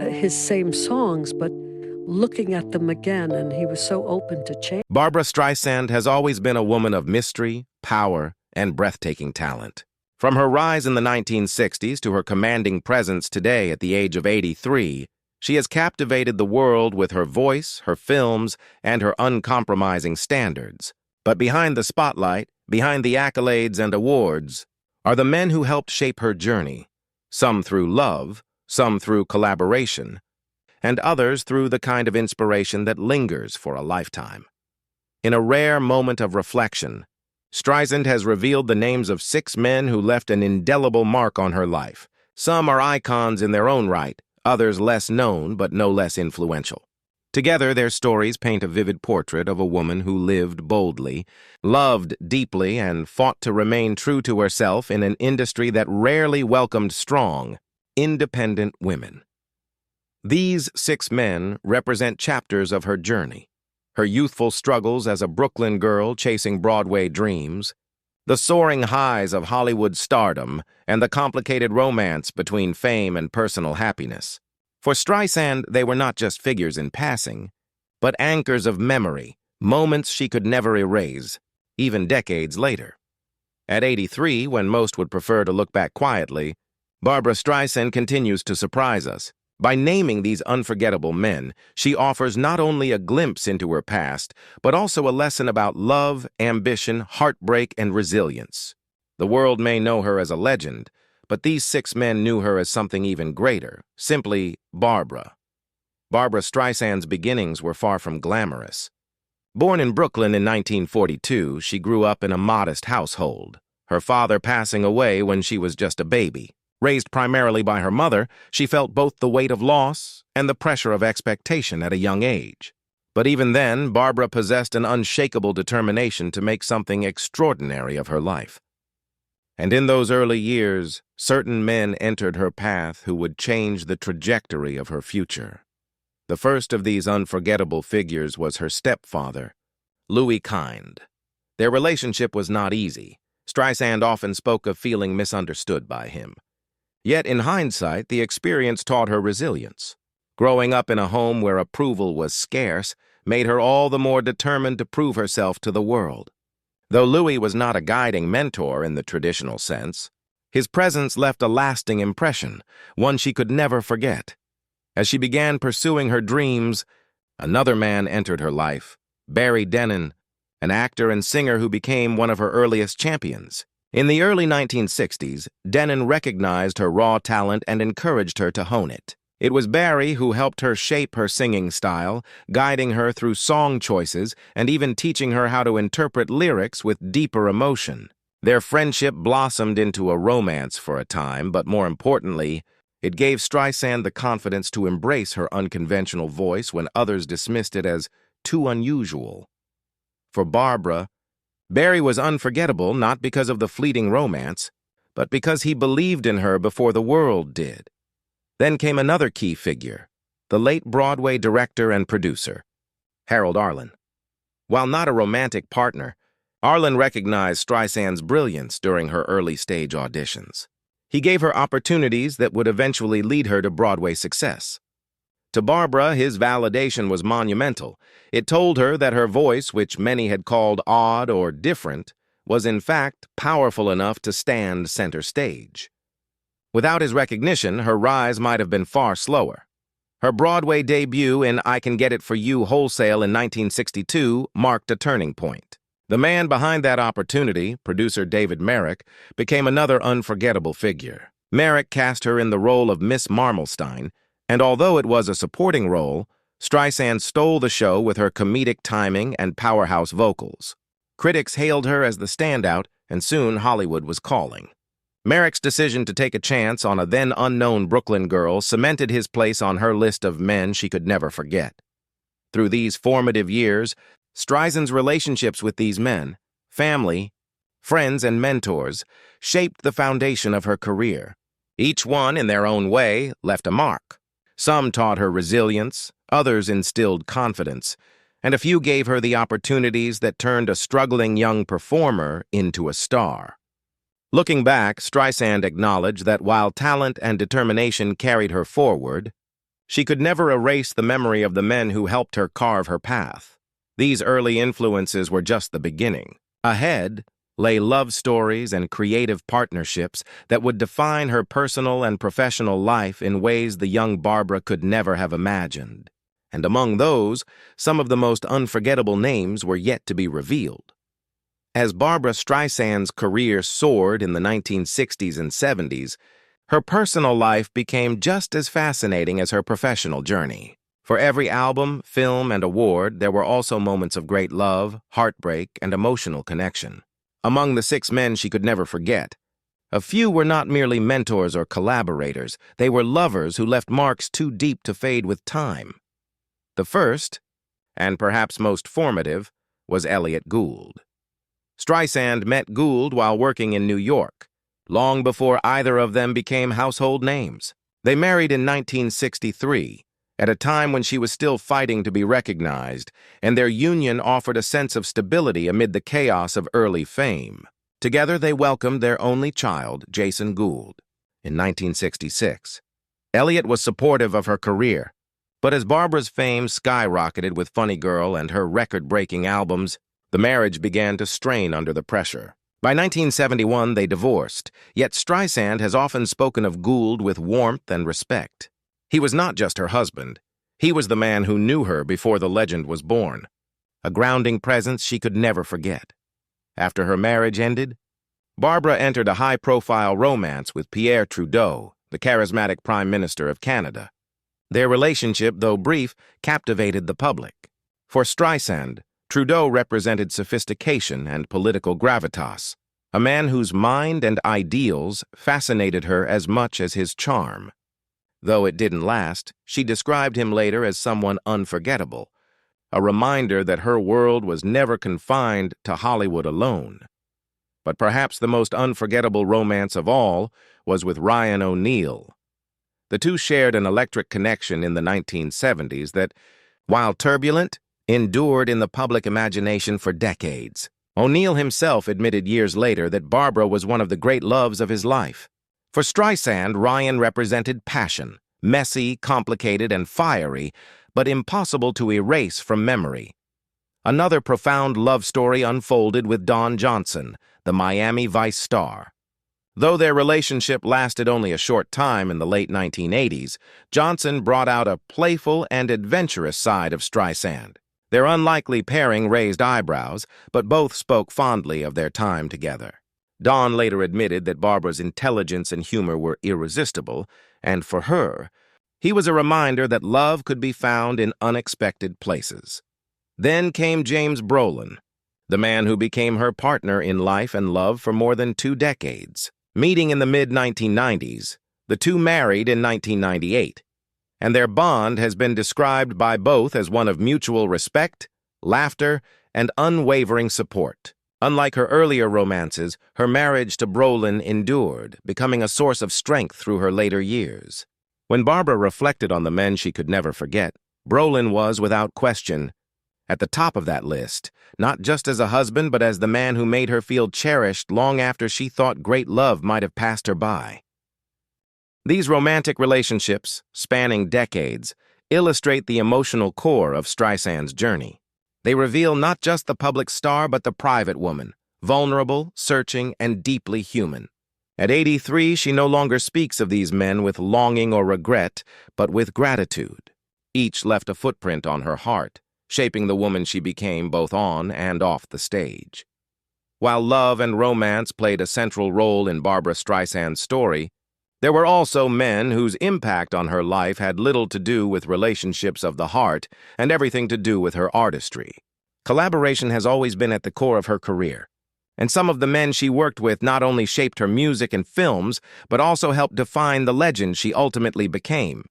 his same songs, but looking at them again, and he was so open to change. Barbra Streisand has always been a woman of mystery, power, and breathtaking talent. From her rise in the 1960s to her commanding presence today at the age of 83, she has captivated the world with her voice, her films, and her uncompromising standards. But behind the spotlight, behind the accolades and awards, are the men who helped shape her journey, some through love, some through collaboration, and others through the kind of inspiration that lingers for a lifetime. In a rare moment of reflection, Streisand has revealed the names of 6 men who left an indelible mark on her life. Some are icons in their own right, others less known but no less influential. Together, their stories paint a vivid portrait of a woman who lived boldly, loved deeply, and fought to remain true to herself in an industry that rarely welcomed strong, independent women. These 6 men represent chapters of her journey: her youthful struggles as a Brooklyn girl chasing Broadway dreams, the soaring highs of Hollywood stardom, and the complicated romance between fame and personal happiness. For Streisand, they were not just figures in passing, but anchors of memory, moments she could never erase, even decades later. At 83, when most would prefer to look back quietly, Barbra Streisand continues to surprise us. By naming these unforgettable men, she offers not only a glimpse into her past, but also a lesson about love, ambition, heartbreak, and resilience. The world may know her as a legend, but these 6 men knew her as something even greater, simply Barbra. Barbra Streisand's beginnings were far from glamorous. Born in Brooklyn in 1942, she grew up in a modest household, her father passing away when she was just a baby. Raised primarily by her mother, she felt both the weight of loss and the pressure of expectation at a young age. But even then, Barbra possessed an unshakable determination to make something extraordinary of her life. And in those early years, certain men entered her path who would change the trajectory of her future. The first of these unforgettable figures was her stepfather, Louis Kind. Their relationship was not easy. Streisand often spoke of feeling misunderstood by him. Yet, in hindsight, the experience taught her resilience. Growing up in a home where approval was scarce made her all the more determined to prove herself to the world. Though Louis was not a guiding mentor in the traditional sense, his presence left a lasting impression, one she could never forget. As she began pursuing her dreams, another man entered her life, Barry Dennen, an actor and singer who became one of her earliest champions. In the early 1960s, Dennen recognized her raw talent and encouraged her to hone it. It was Barry who helped her shape her singing style, guiding her through song choices and even teaching her how to interpret lyrics with deeper emotion. Their friendship blossomed into a romance for a time, but more importantly, it gave Streisand the confidence to embrace her unconventional voice when others dismissed it as too unusual. For Barbra, Barry was unforgettable not because of the fleeting romance, but because he believed in her before the world did. Then came another key figure, the late Broadway director and producer, Harold Arlen. While not a romantic partner, Arlen recognized Streisand's brilliance during her early-stage auditions. He gave her opportunities that would eventually lead her to Broadway success. To Barbra, his validation was monumental. It told her that her voice, which many had called odd or different, was in fact powerful enough to stand center stage. Without his recognition, her rise might have been far slower. Her Broadway debut in I Can Get It For You Wholesale in 1962 marked a turning point. The man behind that opportunity, producer David Merrick, became another unforgettable figure. Merrick cast her in the role of Miss Marmelstein, and although it was a supporting role, Streisand stole the show with her comedic timing and powerhouse vocals. Critics hailed her as the standout, and soon Hollywood was calling. Merrick's decision to take a chance on a then-unknown Brooklyn girl cemented his place on her list of men she could never forget. Through these formative years, Streisand's relationships with these men, family, friends, and mentors shaped the foundation of her career. Each one, in their own way, left a mark. Some taught her resilience, others instilled confidence, and a few gave her the opportunities that turned a struggling young performer into a star. Looking back, Streisand acknowledged that while talent and determination carried her forward, She could never erase the memory of the men who helped her carve her path. These early influences were just the beginning. Ahead lay love stories and creative partnerships that would define her personal and professional life in ways the young Barbra could never have imagined. And among those, some of the most unforgettable names were yet to be revealed. As Barbra Streisand's career soared in the 1960s and 70s, her personal life became just as fascinating as her professional journey. For every album, film, and award, there were also moments of great love, heartbreak, and emotional connection. Among the 6 men she could never forget, a few were not merely mentors or collaborators, they were lovers who left marks too deep to fade with time. The first, and perhaps most formative, was Elliott Gould. Streisand met Gould while working in New York, long before either of them became household names. They married in 1963, at a time when she was still fighting to be recognized, and their union offered a sense of stability amid the chaos of early fame. Together they welcomed their only child, Jason Gould, in 1966. Elliott was supportive of her career, but as Barbra's fame skyrocketed with Funny Girl and her record-breaking albums, the marriage began to strain under the pressure. By 1971, they divorced, yet Streisand has often spoken of Gould with warmth and respect. He was not just her husband. He was the man who knew her before the legend was born, a grounding presence she could never forget. After her marriage ended, Barbra entered a high-profile romance with Pierre Trudeau, the charismatic Prime Minister of Canada. Their relationship, though brief, captivated the public. For Streisand, Trudeau represented sophistication and political gravitas, a man whose mind and ideals fascinated her as much as his charm. Though it didn't last, she described him later as someone unforgettable, a reminder that her world was never confined to Hollywood alone. But perhaps the most unforgettable romance of all was with Ryan O'Neal. The two shared an electric connection in the 1970s that, while turbulent, endured in the public imagination for decades. O'Neal himself admitted years later that Barbra was one of the great loves of his life. For Streisand, Ryan represented passion, messy, complicated, and fiery, but impossible to erase from memory. Another profound love story unfolded with Don Johnson, the Miami Vice star. Though their relationship lasted only a short time in the late 1980s, Johnson brought out a playful and adventurous side of Streisand. Their unlikely pairing raised eyebrows, but both spoke fondly of their time together. Don later admitted that Barbra's intelligence and humor were irresistible, and for her, he was a reminder that love could be found in unexpected places. Then came James Brolin, the man who became her partner in life and love for more than 2 decades. Meeting in the mid-1990s, the two married in 1998, and their bond has been described by both as one of mutual respect, laughter, and unwavering support. Unlike her earlier romances, her marriage to Brolin endured, becoming a source of strength through her later years. When Barbra reflected on the men she could never forget, Brolin was, without question, at the top of that list, not just as a husband, but as the man who made her feel cherished long after she thought great love might have passed her by. These romantic relationships, spanning decades, illustrate the emotional core of Streisand's journey. They reveal not just the public star, but the private woman, vulnerable, searching, and deeply human. At 83, she no longer speaks of these men with longing or regret, but with gratitude. Each left a footprint on her heart, shaping the woman she became both on and off the stage. While love and romance played a central role in Barbra Streisand's story, there were also men whose impact on her life had little to do with relationships of the heart and everything to do with her artistry. Collaboration has always been at the core of her career, and some of the men she worked with not only shaped her music and films, but also helped define the legend she ultimately became.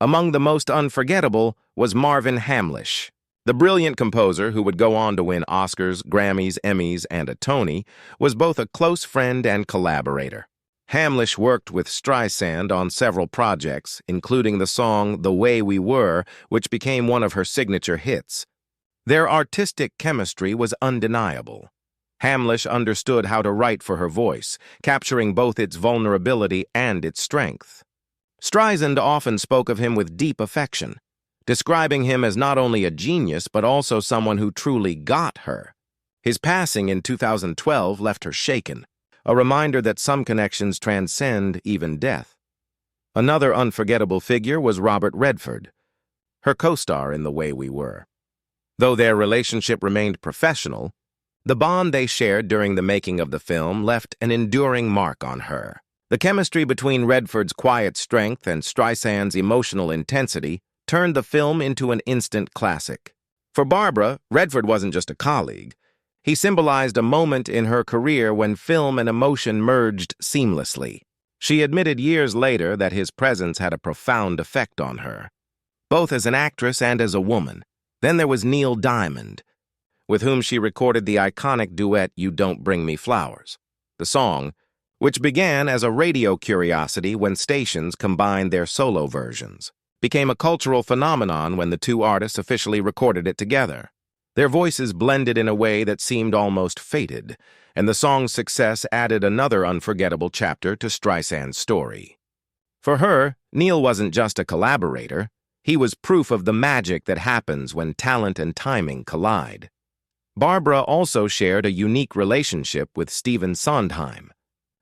Among the most unforgettable was Marvin Hamlisch. The brilliant composer, who would go on to win Oscars, Grammys, Emmys, and a Tony, was both a close friend and collaborator. Hamlisch worked with Streisand on several projects, including the song The Way We Were, which became one of her signature hits. Their artistic chemistry was undeniable. Hamlisch understood how to write for her voice, capturing both its vulnerability and its strength. Streisand often spoke of him with deep affection, describing him as not only a genius but also someone who truly got her. His passing in 2012 left her shaken, a reminder that some connections transcend even death. Another unforgettable figure was Robert Redford, her co-star in The Way We Were. Though their relationship remained professional, the bond they shared during the making of the film left an enduring mark on her. The chemistry between Redford's quiet strength and Streisand's emotional intensity turned the film into an instant classic. For Barbra, Redford wasn't just a colleague. He symbolized a moment in her career when film and emotion merged seamlessly. She admitted years later that his presence had a profound effect on her, both as an actress and as a woman. Then there was Neil Diamond, with whom she recorded the iconic duet You Don't Bring Me Flowers. The song, which began as a radio curiosity when stations combined their solo versions, became a cultural phenomenon when the two artists officially recorded it together. Their voices blended in a way that seemed almost fated, and the song's success added another unforgettable chapter to Streisand's story. For her, Neil wasn't just a collaborator. He was proof of the magic that happens when talent and timing collide. Barbra also shared a unique relationship with Stephen Sondheim,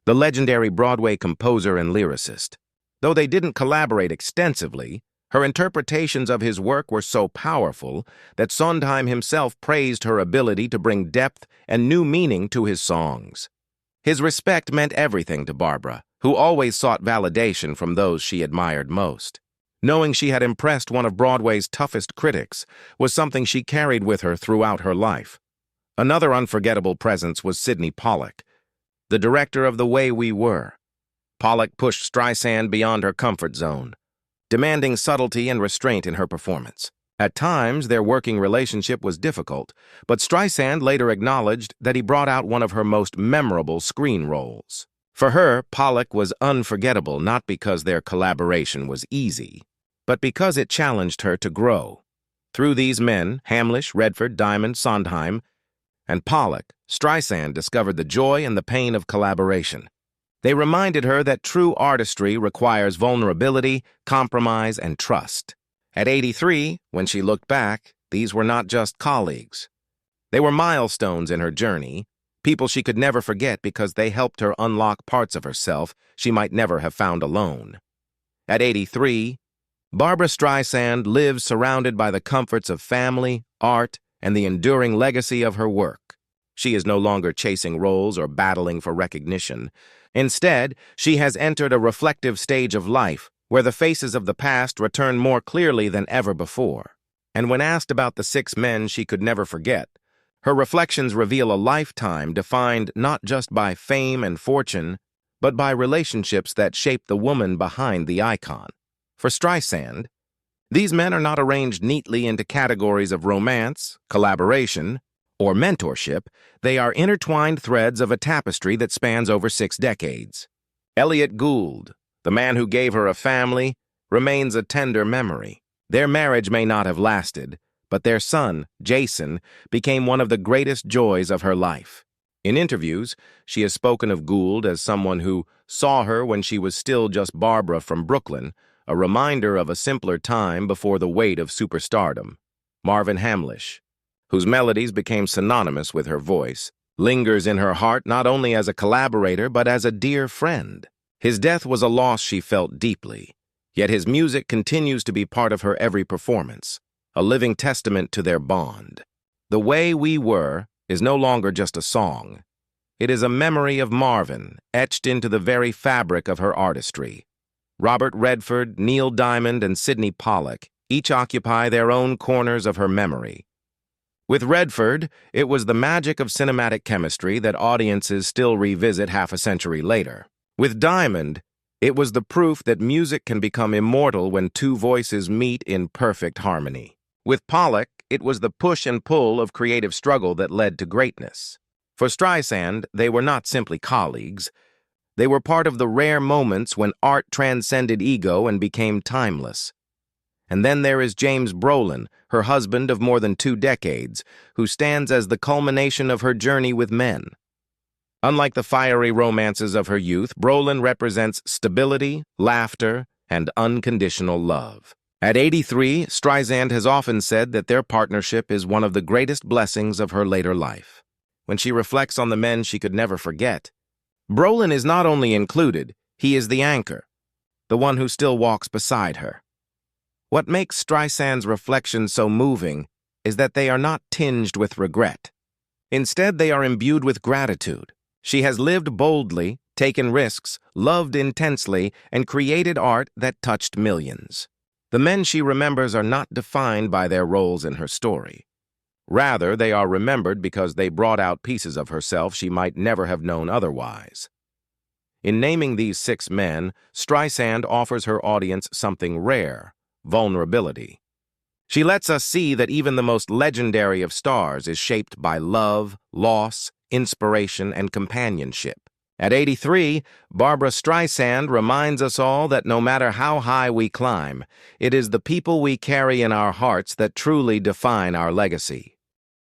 the legendary Broadway composer and lyricist. Though they didn't collaborate extensively, her interpretations of his work were so powerful that Sondheim himself praised her ability to bring depth and new meaning to his songs. His respect meant everything to Barbra, who always sought validation from those she admired most. Knowing she had impressed one of Broadway's toughest critics was something she carried with her throughout her life. Another unforgettable presence was Sydney Pollack, the director of The Way We Were. Pollack pushed Streisand beyond her comfort zone, demanding subtlety and restraint in her performance. At times, their working relationship was difficult, but Streisand later acknowledged that he brought out one of her most memorable screen roles. For her, Pollack was unforgettable not because their collaboration was easy, but because it challenged her to grow. Through these men, Hamlisch, Redford, Diamond, Sondheim, and Pollack, Streisand discovered the joy and the pain of collaboration. They reminded her that true artistry requires vulnerability, compromise, and trust. At 83, when she looked back, these were not just colleagues. They were milestones in her journey, people she could never forget because they helped her unlock parts of herself she might never have found alone. At 83, Barbra Streisand lives surrounded by the comforts of family, art, and the enduring legacy of her work. She is no longer chasing roles or battling for recognition. Instead, she has entered a reflective stage of life where the faces of the past return more clearly than ever before. And when asked about the 6 men she could never forget, her reflections reveal a lifetime defined not just by fame and fortune, but by relationships that shape the woman behind the icon. For Streisand, these men are not arranged neatly into categories of romance, collaboration, or mentorship. They are intertwined threads of a tapestry that spans over 6 decades. Elliot Gould, the man who gave her a family, remains a tender memory. Their marriage may not have lasted, but their son, Jason, became one of the greatest joys of her life. In interviews, she has spoken of Gould as someone who saw her when she was still just Barbra from Brooklyn, a reminder of a simpler time before the weight of superstardom. Marvin Hamlisch, whose melodies became synonymous with her voice, lingers in her heart not only as a collaborator but as a dear friend. His death was a loss she felt deeply, yet his music continues to be part of her every performance, a living testament to their bond. The Way We Were is no longer just a song. It is a memory of Marvin, etched into the very fabric of her artistry. Robert Redford, Neil Diamond, and Sydney Pollack each occupy their own corners of her memory. With Redford, it was the magic of cinematic chemistry that audiences still revisit half a century later. With Diamond, it was the proof that music can become immortal when 2 voices meet in perfect harmony. With Pollack, it was the push and pull of creative struggle that led to greatness. For Streisand, they were not simply colleagues. They were part of the rare moments when art transcended ego and became timeless. And then there is James Brolin, her husband of more than 2 decades, who stands as the culmination of her journey with men. Unlike the fiery romances of her youth, Brolin represents stability, laughter, and unconditional love. At 83, Streisand has often said that their partnership is one of the greatest blessings of her later life. When she reflects on the men she could never forget, Brolin is not only included, he is the anchor, the one who still walks beside her. What makes Streisand's reflections so moving is that they are not tinged with regret. Instead, they are imbued with gratitude. She has lived boldly, taken risks, loved intensely, and created art that touched millions. The men she remembers are not defined by their roles in her story. Rather, they are remembered because they brought out pieces of herself she might never have known otherwise. In naming these 6 men, Streisand offers her audience something rare: vulnerability. She lets us see that even the most legendary of stars is shaped by love, loss, inspiration, and companionship. At 83, Barbra Streisand reminds us all that no matter how high we climb, it is the people we carry in our hearts that truly define our legacy.